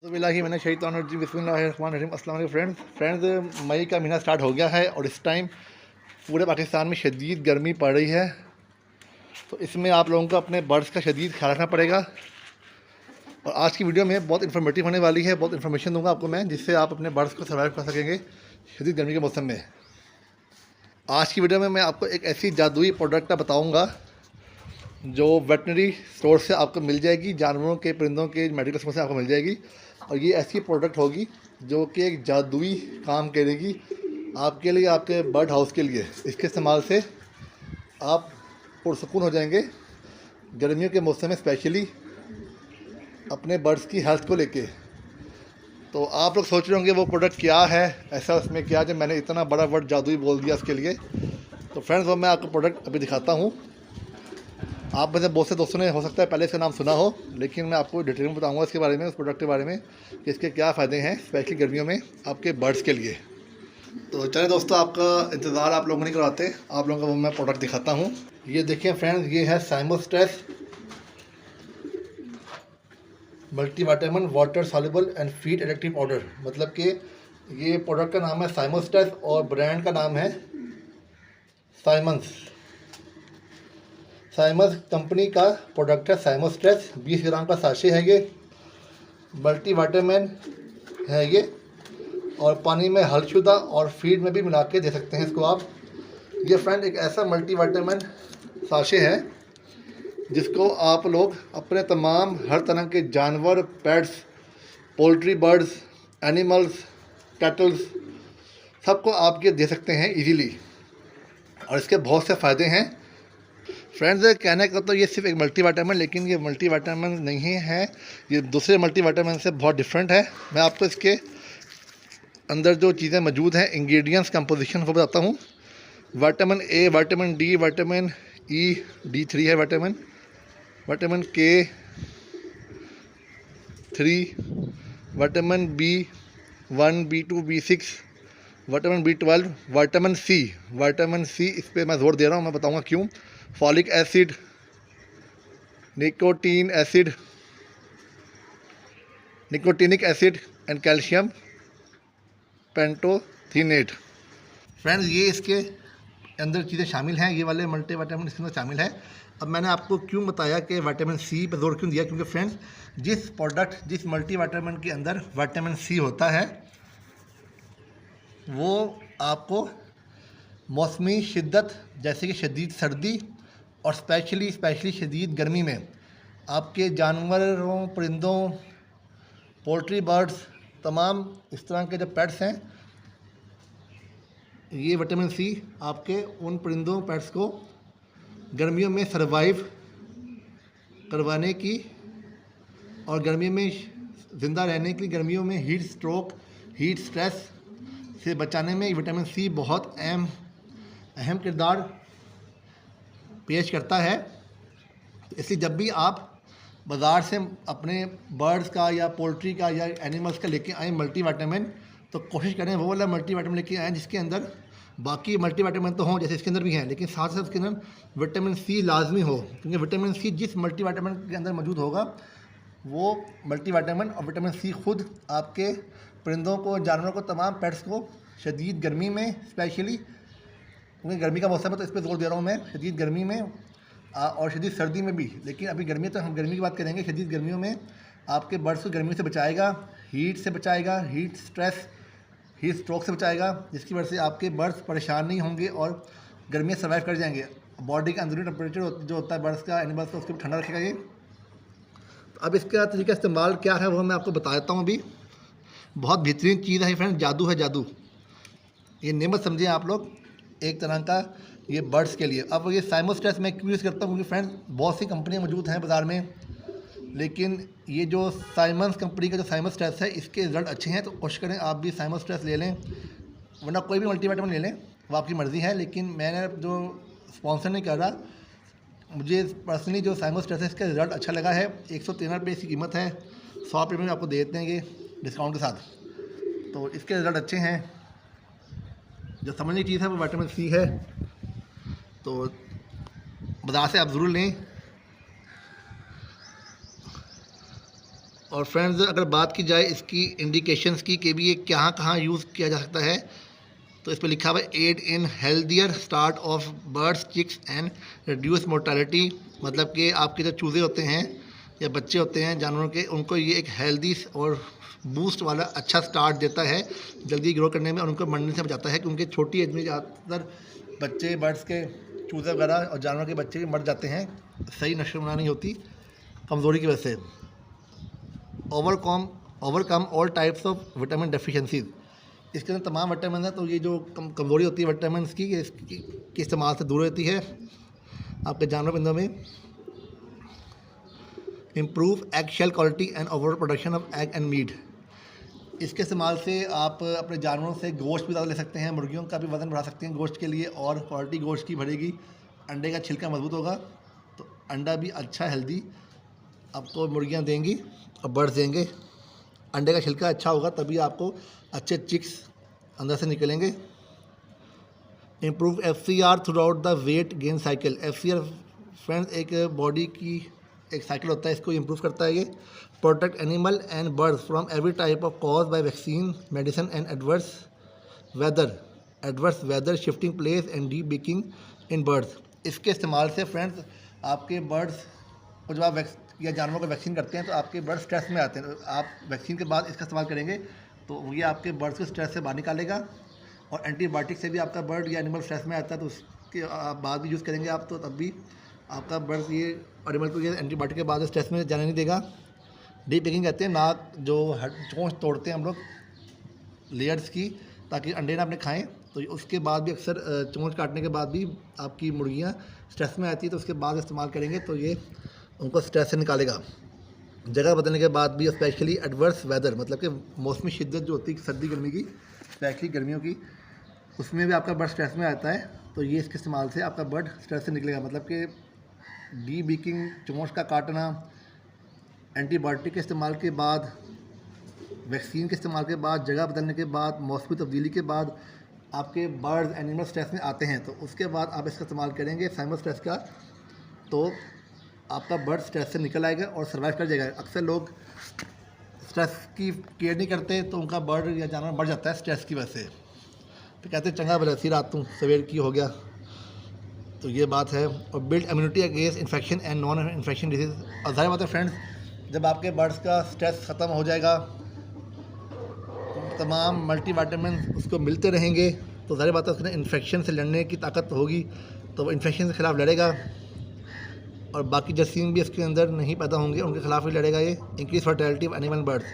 तो बिल्लाहि मैंने शैतानुर्रजीम बिस्मिल्लाहिर्रहमानिर्रहीम। अस्सलाम वालेकुम फ्रेंड्स, मई का महीना स्टार्ट हो गया है और इस टाइम पूरे पाकिस्तान में शदीद गर्मी पड़ रही है। तो इसमें आप लोगों को अपने बर्ड्स का शदीद ख्याल रखना पड़ेगा। और आज की वीडियो में बहुत इन्फॉर्मेटिव होने वाली है, बहुत इन्फॉर्मेशन दूंगा आपको मैं, जिससे आप अपने बर्ड्स को सर्वाइव कर सकेंगे शदीद गर्मी के मौसम में। आज की वीडियो में मैं आपको एक ऐसी जादुई प्रोडक्ट बताऊँगा जो वेटनरी स्टोर से आपको मिल जाएगी, जानवरों के परिंदों के मेडिकल स्टोर से आपको मिल जाएगी। और ये ऐसी प्रोडक्ट होगी जो कि एक जादुई काम करेगी आपके लिए, आपके बर्ड हाउस के लिए। इसके इस्तेमाल से आप पुरसकून हो जाएंगे गर्मियों के मौसम में, स्पेशली अपने बर्ड्स की हेल्थ को लेके। तो आप लोग सोच रहे होंगे वो प्रोडक्ट क्या है, ऐसा उसमें क्या जब मैंने इतना बड़ा वर्ड जादुई बोल दिया उसके लिए। तो फ्रेंड्स, वो मैं आपको प्रोडक्ट अभी दिखाता हूँ। आप में से बहुत से दोस्तों ने हो सकता है पहले इसका नाम सुना हो, लेकिन मैं आपको डिटेल में बताऊंगा इसके बारे में, उस प्रोडक्ट के बारे में कि इसके क्या फ़ायदे हैं स्पेशली गर्मियों में आपके बर्ड्स के लिए। तो चलिए दोस्तों, आपका इंतज़ार आप लोगों नहीं करवाते, आप लोगों को वो मैं प्रोडक्ट दिखाता हूँ। ये देखिए फ्रेंड्स, ये है साइमोस्ट्रेस multivitamin water soluble and feed एडिक्टिव पाउडर। मतलब कि ये प्रोडक्ट का नाम है साइमोस्ट्रेस और ब्रांड का नाम है साइमंस। साइमस कंपनी का प्रोडक्ट है साइमोस्ट्रेस। 20 ग्राम का साशे है ये, मल्टीविटामिन है ये, और पानी में हलशुदा और फीड में भी मिला के दे सकते हैं इसको आप। ये फ्रेंड एक ऐसा मल्टीविटामिन साशे है जिसको आप लोग अपने तमाम हर तरह के जानवर, pets, poultry, birds, animals, kettles, सबको आप ये दे सकते हैं इजीली। और इसके बहुत से फ़ायदे हैं फ्रेंड्स। कहने का तो ये सिर्फ एक मल्टीविटामिन, लेकिन ये मल्टीविटामिन नहीं है, ये दूसरे मल्टीविटामिन से बहुत डिफरेंट है। मैं आपको इसके अंदर जो चीज़ें मौजूद हैं, इंग्रेडिएंट्स, कंपोजिशन वो बताता हूँ। Vitamin A, vitamin D, vitamin E, D3 है vitamin, vitamin K3, vitamin B1, B2, B6, vitamin B12, vitamin C, इस पर मैं ज़ोर दे रहा हूँ, मैं बताऊँगा क्यों। Folic acid, nicotinic acid and calcium pantothenate. Friends, ये इसके अंदर चीज़ें शामिल हैं, ये वाले मल्टीविटामिन इसके अंदर शामिल है। अब मैंने आपको क्यों बताया कि विटामिन सी पर जोर क्यों दिया, क्योंकि फ्रेंड्स जिस मल्टीविटामिन के अंदर विटामिन सी होता है वो आपको मौसमी शिद्दत जैसे कि शदीद सर्दी और स्पेशली शदीद गर्मी में आपके जानवरों, परिंदों, पोल्ट्री, बर्ड्स, तमाम इस तरह के जो पेट्स हैं, ये विटामिन सी आपके उन परिंदों, पेट्स को गर्मियों में सरवाइव करवाने की और गर्मियों में ज़िंदा रहने के लिए, गर्मियों में हीट स्ट्रोक, हीट स्ट्रेस से बचाने में विटामिन सी बहुत अहम किरदार पेश करता है। इसलिए जब भी आप बाज़ार से अपने बर्ड्स का या पोल्ट्री का या एनिमल्स का लेके आएँ मल्टीविटामिन, तो कोशिश करें वो वाला मल्टीविटामिन लेके आएँ जिसके अंदर बाकी मल्टीविटामिन तो हों, जैसे इसके अंदर भी हैं, लेकिन साथ साथ इसके अंदर विटामिन सी लाजमी हो। क्योंकि विटामिन सी जिस मल्टीविटामिन के अंदर मौजूद होगा, वो मल्टीविटामिन और विटामिन सी खुद आपके परिंदों को, जानवरों को, तमाम पेट्स को शदीद गर्मी में स्पेशली, क्योंकि गर्मी का मौसम है तो इस पर जोर दे रहा हूँ मैं, शदीद गर्मी में और शदीद सर्दी में भी, लेकिन अभी गर्मी तो हम गर्मी की बात करेंगे। शदीद गर्मियों में आपके बर्ड्स को गर्मी से बचाएगा, हीट से बचाएगा, हीट स्ट्रेस, हीट स्ट्रोक से बचाएगा, जिसकी वजह से आपके बर्ड्स परेशान नहीं होंगे और गर्मी में सर्वाइव कर जाएंगे। बॉडी का अंदरूनी टेम्परेचर जो होता है बर्ड्स का, एनिमल्स का, उसको भी ठंडा रखेगा ये। तो अब इसका तरीका इस्तेमाल क्या है वो मैं आपको बता देता हूँ अभी। बहुत बेहतरीन चीज़ है फ्रेंड, जादू है, जादू। ये नेमत समझिए आप लोग एक तरह का, ये बर्ड्स के लिए। अब ये साइमोस्ट्रेस मैं क्यों यूज़ करता हूँ, क्योंकि फ्रेंड्स बहुत सी कंपनियाँ मौजूद हैं बाज़ार में, लेकिन ये जो साइमंस कंपनी का जो साइमोस्ट्रेस है, इसके रिजल्ट अच्छे हैं। तो कोशिश करें आप भी साइमोस्ट्रेस ले लें, वरना कोई भी मल्टीविटामिन ले लें, वो आपकी मर्ज़ी है। लेकिन मैंने जो स्पॉन्सर नहीं कर रहा, मुझे पर्सनली जो साइमोस्ट्रेस है इसका रिज़ल्ट अच्छा लगा है। 113 रुपये इसकी कीमत है, 100 रुपये में आपको दे देते हैं ये डिस्काउंट के साथ। तो इसके रिज़ल्ट अच्छे हैं। जो समझने की चीज़ है वो विटामिन सी है, तो बाज़ार से आप ज़रूर लें। और फ्रेंड्स अगर बात की जाए इसकी इंडिकेशंस की कि भी ये कहाँ कहाँ यूज़ किया जा सकता है, तो इस पर लिखा हुआ है aid in healthier start of birds chicks and reduce mortality. मतलब कि आपके जो चूज़े होते हैं या बच्चे होते हैं जानवरों के, उनको ये एक हेल्दी और बूस्ट वाला अच्छा स्टार्ट देता है जल्दी ग्रो करने में, और उनको मरने से बचाता है, क्योंकि छोटी एज में ज़्यादातर बच्चे बर्ड्स के चूज़े वगैरह और जानवर के बच्चे भी मर जाते हैं, सही नस्ल नहीं होती कमज़ोरी की वजह से। Overcome all types of vitamin deficiencies, इसके अंदर तमाम विटामिन है, तो ये जो कमज़ोरी होती है विटामिन की, इसके इस्तेमाल से दूर रहती है आपके जानवर परिंदों में। Improve egg shell quality and overall production of egg and meat, इसके इस्तेमाल से आप अपने जानवरों से गोश्त भी ज़्यादा ले सकते हैं, मुर्गियों का भी वज़न बढ़ा सकते हैं गोश्त के लिए, और क्वालिटी गोश्त की बढ़ेगी। अंडे का छिलका मजबूत होगा तो अंडा भी अच्छा हेल्दी आपको मुर्गियाँ देंगी और बर्ड्स देंगे। अंडे का छिलका अच्छा होगा तभी आपको अच्छे चिक्स अंदर से निकलेंगे। Improve FCR through out the weight gain cycle, FCR friends एक बॉडी की एक साइकिल होता है, इसको इम्प्रूव करता है ये। Protect animal and birds from every type of cause by vaccine medicine and adverse weather shifting place and debeaking in birds, इसके इस्तेमाल से फ्रेंड्स आपके बर्ड्स को जब आप या जानवरों को वैक्सीन करते हैं तो आपके बर्ड स्ट्रेस में आते हैं, तो आप वैक्सीन के बाद इसका इस्तेमाल करेंगे तो ये आपके बर्ड्स को स्ट्रेस से बाहर निकालेगा। और एंटीबायोटिक से भी आपका बर्ड या एनिमल स्ट्रेस में आता है तो उसके बाद भी यूज़ करेंगे आप, तो तब भी आपका बर्ड ये एनिमल को ये एंटीबायोटिक के बाद स्ट्रेस में जाने नहीं देगा। डीप पैकिंग कहते हैं, नाक जो चोंच तोड़ते हैं हम लोग लेयर्स की ताकि अंडे ना अपने खाएँ, तो उसके बाद भी अक्सर चोंच काटने के बाद भी आपकी मुर्गियाँ स्ट्रेस में आती है, तो उसके बाद इस्तेमाल करेंगे तो ये उनको स्ट्रेस से निकालेगा। जगह बदलने के बाद भी, स्पेशली एडवर्स वेदर मतलब कि मौसमी शिद्दत जो होती है सर्दी गर्मी की, स्पेशली गर्मियों की, उसमें भी आपका बर्ड स्ट्रेस में आता है, तो ये इसके इस्तेमाल से आपका बर्ड स्ट्रेस से निकलेगा। मतलब कि डी बीकिंग, चोंच का काटना, एंटीबायोटिक के इस्तेमाल के बाद, वैक्सीन के इस्तेमाल के बाद, जगह बदलने के बाद, मौसमी तब्दीली के बाद आपके बर्ड एनिमल स्ट्रेस में आते हैं, तो उसके बाद आप इसका इस्तेमाल करेंगे साइमो स्ट्रेस का, तो आपका बर्ड स्ट्रेस से निकल आएगा और सर्वाइव कर जाएगा। अक्सर लोग स्ट्रेस की केयर नहीं करते तो उनका बर्ड या जानवर मर जाता है स्ट्रेस की वजह से, तो कहते हैं चंगा बलसी रात तू सवेर की हो गया, तो ये बात है। और build immunity against infection and non infection disease, और ज़ाहिर बात है फ्रेंड्स, जब आपके बर्ड्स का स्ट्रेस ख़त्म हो जाएगा, तमाम मल्टीविटामिन उसको मिलते रहेंगे, तो ज़ाहिर बात है उसने इन्फेक्शन से लड़ने की ताकत होगी, तो वो इन्फेक्शन के ख़िलाफ़ लड़ेगा, और बाकी जरासीम भी इसके अंदर नहीं पैदा होंगे, उनके खिलाफ ही लड़ेगा ये। Increase fertility of animal birds,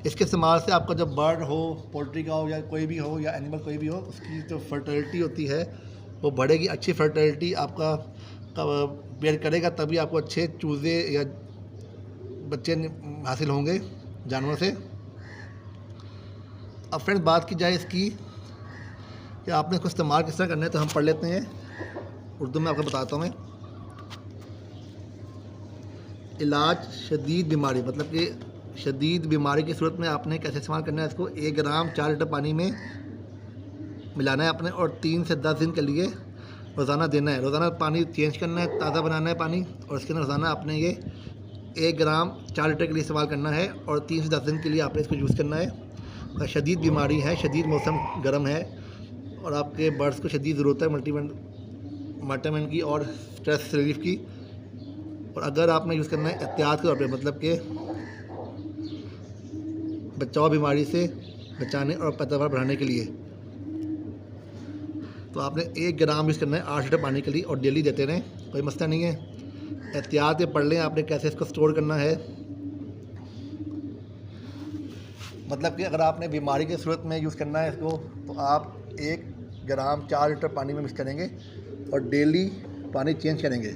इसके इस्तेमाल से आपका जब बर्ड हो, पोल्ट्री का हो या कोई भी हो या एनिमल कोई भी हो, उसकी जो फर्टिलिटी होती है वो बढ़ेगी। अच्छी फर्टिलिटी आपका बेयर करेगा तभी आपको अच्छे चूज़े या बच्चे हासिल होंगे जानवरों से। अब फ्रेंड्स बात की जाए इसकी कि आपने इसको इस्तेमाल किस तरह करना है, तो हम पढ़ लेते हैं, उर्दू में आपको बताता हूँ मैं। इलाज शदीद बीमारी, मतलब कि शदीद बीमारी की सूरत में आपने कैसे इस्तेमाल करना है इसको, 1 ग्राम 4 लीटर पानी में मिलाना है आपने, और 3 से 10 दिन के लिए रोज़ाना देना है। रोज़ाना पानी चेंज करना है, ताज़ा बनाना है पानी, और इसके अंदर रोज़ाना आपने ये 1 ग्राम 4 लीटर के लिए इस्तेमाल करना है, और 3 से 10 दिन के लिए आपने इसको यूज़ करना है। और शदीद बीमारी है, शदीद मौसम गर्म है, और आपके बर्ड्स को शदीद ज़रूरत है विटामिन की और स्ट्रेस रिलीफ की। और अगर आपने यूज़ करना है एहतियात के तौर पर, मतलब कि बचाव बीमारी से बचाने और पैदावार बढ़ाने के लिए, तो आपने 1 ग्राम यूज़ करना है 8 लीटर पानी के लिए, और डेली देते रहें, कोई मसला नहीं है। एहतियात पढ़ लें आपने कैसे इसको स्टोर करना है। मतलब कि अगर आपने बीमारी की सूरत में यूज़ करना है इसको, तो आप 1 ग्राम 4 लीटर पानी में मिक्स करेंगे और डेली पानी चेंज करेंगे,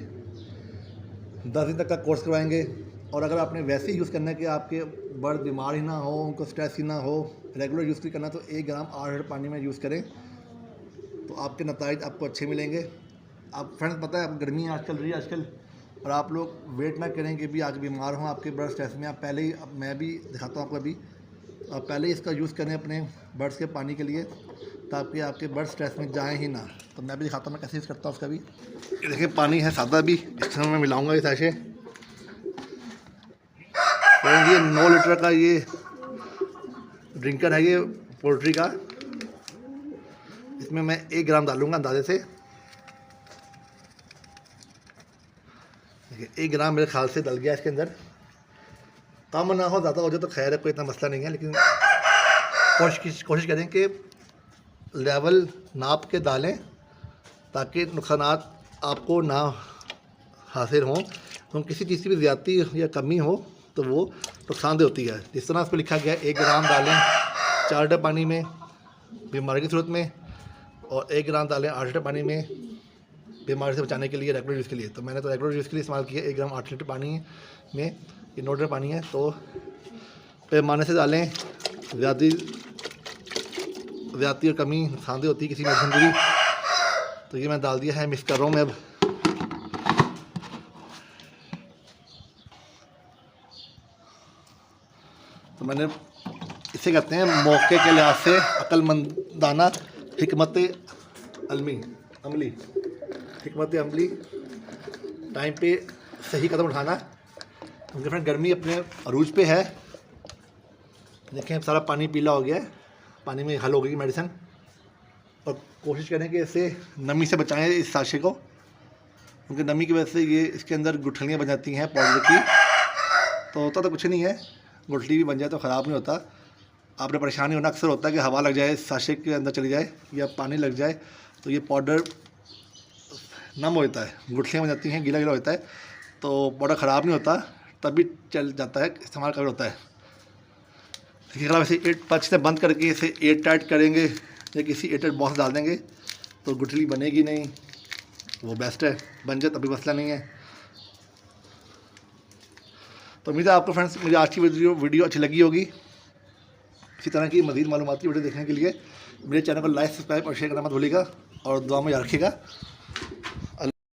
10 दिन तक का कोर्स करवाएंगे। और अगर आपने वैसे ही यूज़ करना है कि आपके बर्ड बीमार ही ना हो, उनको स्ट्रेस ही ना हो, रेगुलर यूज़ भी करना, तो 1 ग्राम 8 लीटर पानी में यूज़ करें, तो आपके नताइज आपको अच्छे मिलेंगे। आप फ्रेंड्स पता है गर्मी आजकल रही है आजकल, और आप लोग वेट ना करें कि भी आज बीमार हों, आपके बर्ड स्ट्रेस में, आप पहले ही, मैं भी दिखाता हूँ आपको अभी, आप पहले ही इसका यूज़ करें अपने बर्ड्स के पानी के लिए, ताकि आपके बर्ड स्ट्रेस में जाएँ ही ना। तो मैं भी दिखाता हूँ मैं कैसे यूज़ करता हूँ उसका भी। ये देखिए पानी है सादा भी, इसमें मैं मिलाऊँगा इस ऐसे, फ्रेंड्स ये 9 लीटर का ये ड्रिंकर है ये पोल्ट्री का। इसमें मैं 1 ग्राम डालूँगा अंदाजे से। देखिए 1 ग्राम मेरे ख्याल से डल गया इसके अंदर। कम ना हो ज़्यादा हो जाए तो खैर है, कोई इतना मसला नहीं है, लेकिन कोशिश करें कि लेवल नाप के डालें ताकि नुकसानात आपको ना हासिल हों। तो किसी चीज़ की भी ज़्यादती या कमी हो तो वो नुकसानदेह होती है। जिस तरह इस पर लिखा गया 1 ग्राम डालें 4 लीटर पानी में बीमारी की सूरत में, और 1 ग्राम डालें 8 लीटर पानी में बीमारी से बचाने के लिए, रेगुलर यूज़ के लिए। तो मैंने तो रेगुलर यूज़ के लिए इस्तेमाल किया 1 ग्राम 8 लीटर पानी में। ये 9 लीटर पानी है, तो पैमाने से डालें। ज़्यादती और कमी नुकसानदेह होती है किसी मेडिसिन की भी। तो ये मैं डाल दिया है, मिक्स कर रहा हूँ मैं अब। तो मैंने इसे कहते हैं मौके के लिहाज से अक्लमंदाना हिकमत अमली टाइम पे सही कदम उठाना। क्योंकि फ्रेंड गर्मी अपने अरूज पे है। देखें सारा पानी पीला हो गया है, पानी में हल हो गई मेडिसिन। और कोशिश करें कि इसे नमी से बचाएं इस साशे को, क्योंकि नमी की वजह से ये इसके अंदर गुठलियाँ बन जाती हैं पाउडर की। तो होता तो कुछ नहीं है, गुठली भी बन जाए तो ख़राब नहीं होता। आपने परेशानी होना अक्सर होता है कि हवा लग जाए इस साशे के अंदर चली जाए या पानी लग जाए तो ये पाउडर नम हो जाता है, गुठलियाँ बन जाती हैं, गीला गीला होता है। तो पाउडर ख़राब नहीं होता, तभी चल जाता है, इस्तेमाल कर होता है। लेकिन अगर इसे 8 से बंद करके इसे एयर टाइट करेंगे या किसी एयर टाइट बॉक्स डाल देंगे तो गुठली बनेगी नहीं। वो बेस्ट है, बन जाए तभी मसला नहीं है। तो उम्मीद है आपको फ्रेंड्स मुझे आज की वीडियो अच्छी लगी होगी। इसी तरह की मज़ीद मालूमाती वीडियो देखने के लिए मेरे चैनल को लाइक, सब्सक्राइब और शेयर करना मत भूलिएगा, और दुआ में याद रखिएगा।